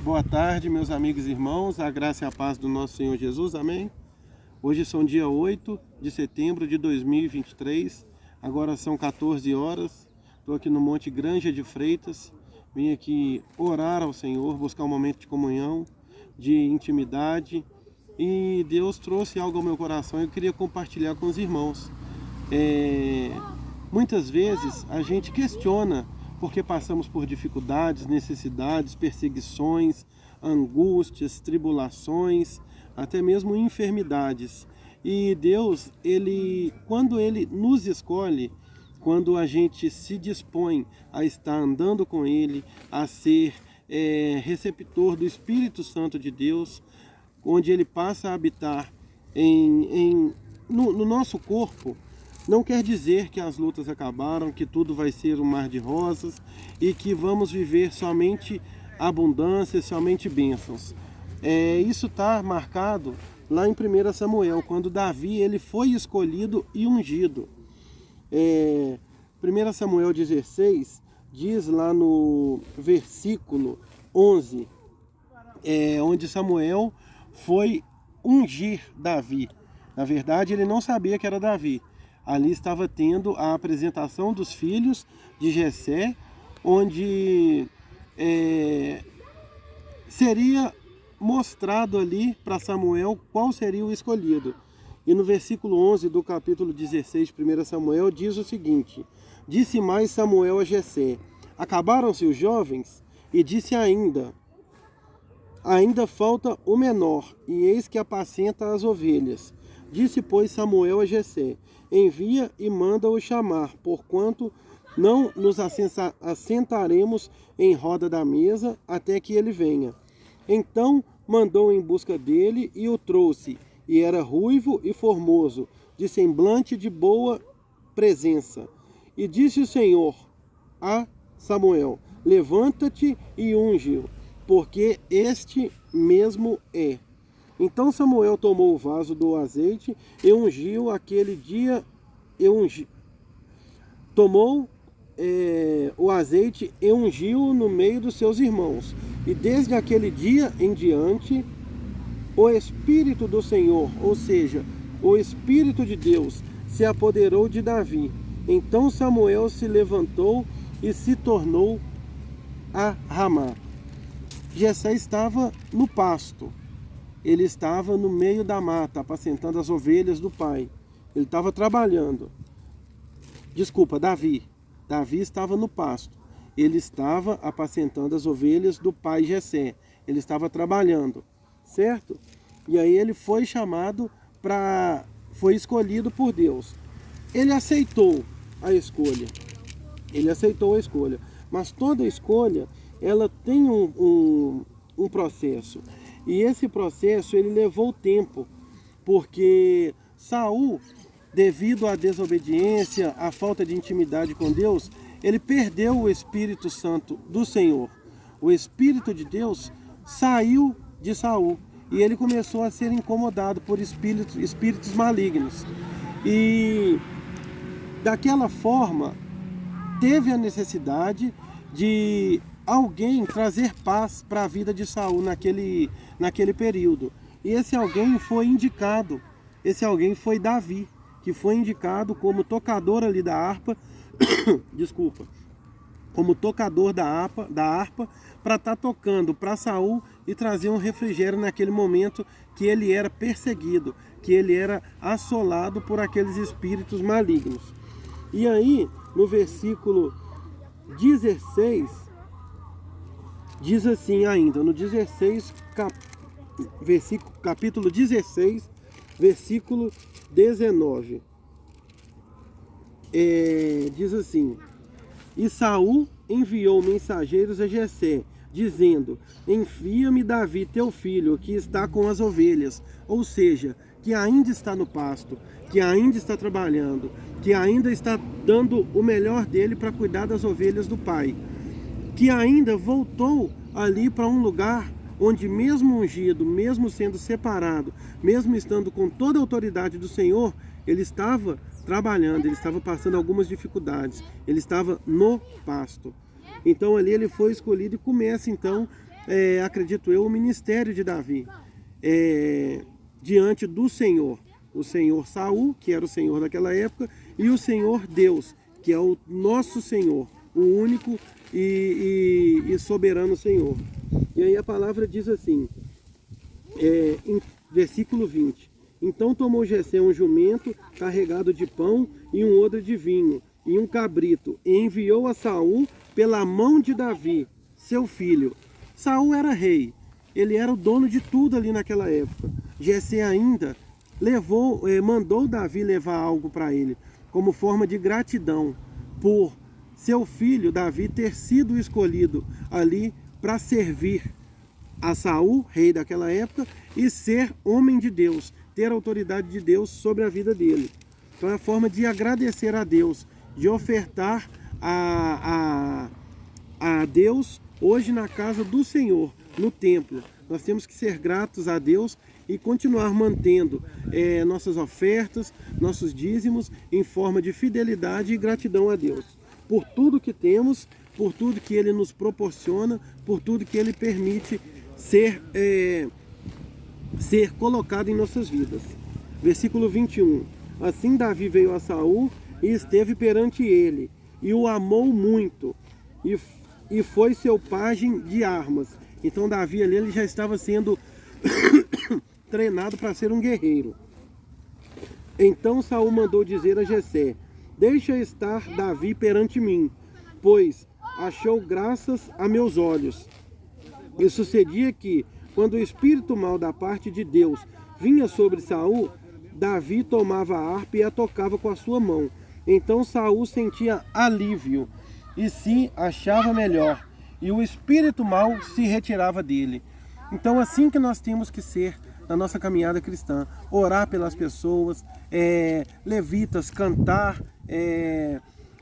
Boa tarde, meus amigos e irmãos, a graça e a paz do nosso Senhor Jesus, amém? Hoje são dia 8 de setembro de 2023, agora são 14 horas, estou aqui no Monte Granja de Freitas, vim aqui orar ao Senhor, buscar um momento de comunhão, de intimidade, e Deus trouxe algo ao meu coração e eu queria compartilhar com os irmãos. Muitas vezes a gente questiona porque passamos por dificuldades, necessidades, perseguições, angústias, tribulações, até mesmo enfermidades. E Deus, quando Ele nos escolhe, quando a gente se dispõe a estar andando com Ele, a ser receptor do Santo de Deus, onde Ele passa a habitar no nosso corpo, não quer dizer que as lutas acabaram, que tudo vai ser um mar de rosas e que vamos viver somente abundância, somente bênçãos. Isso está marcado lá em 1 Samuel, quando Davi ele foi escolhido e ungido. 1 Samuel 16 diz lá no versículo 11, onde Samuel foi ungir Davi. Na verdade, ele não sabia que era Davi. Ali estava tendo a apresentação dos filhos de Jessé, onde seria mostrado ali para Samuel qual seria o escolhido. E no versículo 11 do capítulo 16 de 1 Samuel diz o seguinte: Disse mais Samuel a Jessé: Acabaram-se os jovens? E disse ainda falta o menor, e eis que apacenta as ovelhas. Disse, pois, Samuel a Jessé: Envia e manda-o chamar, porquanto não nos assentaremos em roda da mesa até que ele venha. Então mandou em busca dele e o trouxe, e era ruivo e formoso, de semblante de boa presença. E disse o Senhor a Samuel: Levanta-te e unge-o, porque este mesmo é. Então Samuel tomou o vaso do azeite e ungiu aquele dia, tomou o azeite e ungiu no meio dos seus irmãos. E desde aquele dia em diante, o Espírito do Senhor, ou seja, o Espírito de Deus, se apoderou de Davi. Então Samuel se levantou e se tornou a Ramá. Jessé estava no pasto. Ele estava no meio da mata, apacentando as ovelhas do pai. Ele estava trabalhando. Davi. Davi estava no pasto. Ele estava apacentando as ovelhas do pai Jessé. Ele estava trabalhando, certo? E aí ele foi chamado foi escolhido por Deus. Ele aceitou a escolha. Mas toda escolha, ela tem um processo. E esse processo ele levou tempo, porque Saul, devido à desobediência, à falta de intimidade com Deus, ele perdeu o Espírito Santo do Senhor. O Espírito de Deus saiu de Saul e ele começou a ser incomodado por espíritos malignos. E daquela forma teve a necessidade de alguém trazer paz para a vida de Saul naquele período. E esse alguém foi indicado, esse alguém foi Davi, que foi indicado como tocador ali da harpa, como tocador da harpa para estar tocando para Saul e trazer um refrigério naquele momento que ele era perseguido, que ele era assolado por aqueles espíritos malignos. E aí, no versículo 16, diz assim ainda, no 16, capítulo 16, versículo 19. Diz assim: E Saul enviou mensageiros a Jessé, dizendo: Envia-me Davi teu filho, que está com as ovelhas, ou seja, que ainda está no pasto, que ainda está trabalhando, que ainda está dando o melhor dele para cuidar das ovelhas do pai, que ainda voltou ali para um lugar onde, mesmo ungido, mesmo sendo separado, mesmo estando com toda a autoridade do Senhor, ele estava trabalhando, ele estava passando algumas dificuldades, ele estava no pasto. Então ali ele foi escolhido e começa então acredito eu, o ministério de Davi diante do Senhor. O Senhor Saul, que era o Senhor daquela época, e o Senhor Deus, que é o nosso Senhor, o único e soberano Senhor. E aí a palavra diz assim, em versículo 20: Então tomou Jessé um jumento carregado de pão e um odre de vinho e um cabrito, e enviou a Saul pela mão de Davi, seu filho. Saul era rei, ele era o dono de tudo ali naquela época. Jessé ainda mandou Davi levar algo para ele, como forma de gratidão por seu filho Davi ter sido escolhido ali para servir a Saul, rei daquela época, e ser homem de Deus, ter autoridade de Deus sobre a vida dele. Então é a forma de agradecer a Deus, de ofertar a Deus hoje na casa do Senhor, no templo. Nós temos que ser gratos a Deus e continuar mantendo nossas ofertas, nossos dízimos em forma de fidelidade e gratidão a Deus. Por tudo que temos, por tudo que Ele nos proporciona, por tudo que Ele permite ser colocado em nossas vidas. Versículo 21. Assim Davi veio a Saul e esteve perante ele, e o amou muito, e foi seu pajem de armas. Então Davi ali ele já estava sendo treinado para ser um guerreiro. Então Saul mandou dizer a Jessé: Deixa estar Davi perante mim, pois achou graças a meus olhos. E sucedia que, quando o espírito mau da parte de Deus vinha sobre Saul, Davi tomava a harpa e a tocava com a sua mão. Então Saul sentia alívio e se achava melhor, e o espírito mau se retirava dele. Então assim que nós temos que ser na nossa caminhada cristã: orar pelas pessoas, levitas, cantar,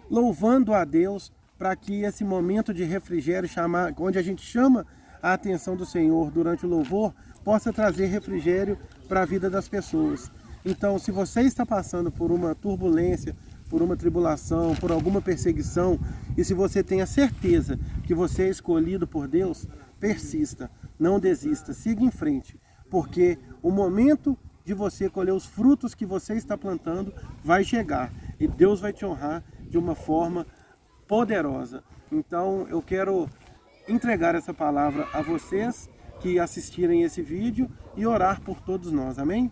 louvando a Deus, para que esse momento de refrigério, onde a gente chama a atenção do Senhor durante o louvor, possa trazer refrigério para a vida das pessoas. Então, se você está passando por uma turbulência, por uma tribulação, por alguma perseguição, e se você tem a certeza que você é escolhido por Deus, persista, não desista, siga em frente, porque o momento de você colher os frutos que você está plantando vai chegar, e Deus vai te honrar de uma forma poderosa. Então, eu quero entregar essa palavra a vocês que assistirem esse vídeo e orar por todos nós, amém?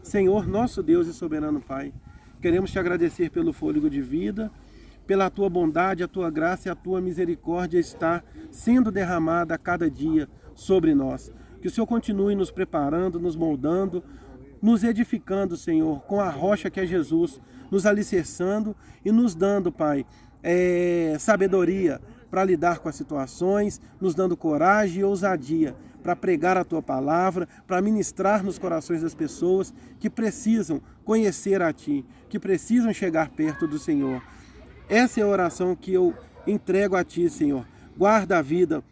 Senhor, nosso Deus e soberano Pai, queremos te agradecer pelo fôlego de vida, pela tua bondade, a tua graça e a tua misericórdia está sendo derramada a cada dia sobre nós. Que o Senhor continue nos preparando, nos moldando, nos edificando, Senhor, com a rocha que é Jesus, nos alicerçando e nos dando, Pai, sabedoria para lidar com as situações, nos dando coragem e ousadia para pregar a tua palavra, para ministrar nos corações das pessoas que precisam conhecer a ti, que precisam chegar perto do Senhor. Essa é a oração que eu entrego a ti, Senhor. Guarda a vida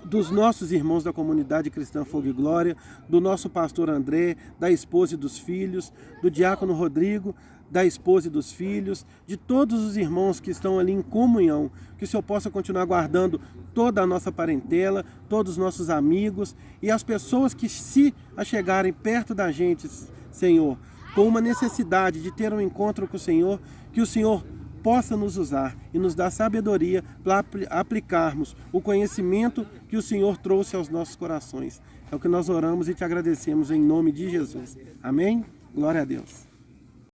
dos nossos irmãos da comunidade cristã Fogo e Glória, do nosso pastor André, da esposa e dos filhos, do diácono Rodrigo, da esposa e dos filhos, de todos os irmãos que estão ali em comunhão, que o Senhor possa continuar guardando toda a nossa parentela, todos os nossos amigos e as pessoas que se achegarem perto da gente, Senhor, com uma necessidade de ter um encontro com o Senhor, que o Senhor possa nos usar e nos dar sabedoria para aplicarmos o conhecimento que o Senhor trouxe aos nossos corações. É o que nós oramos e te agradecemos em nome de Jesus. Amém? Glória a Deus.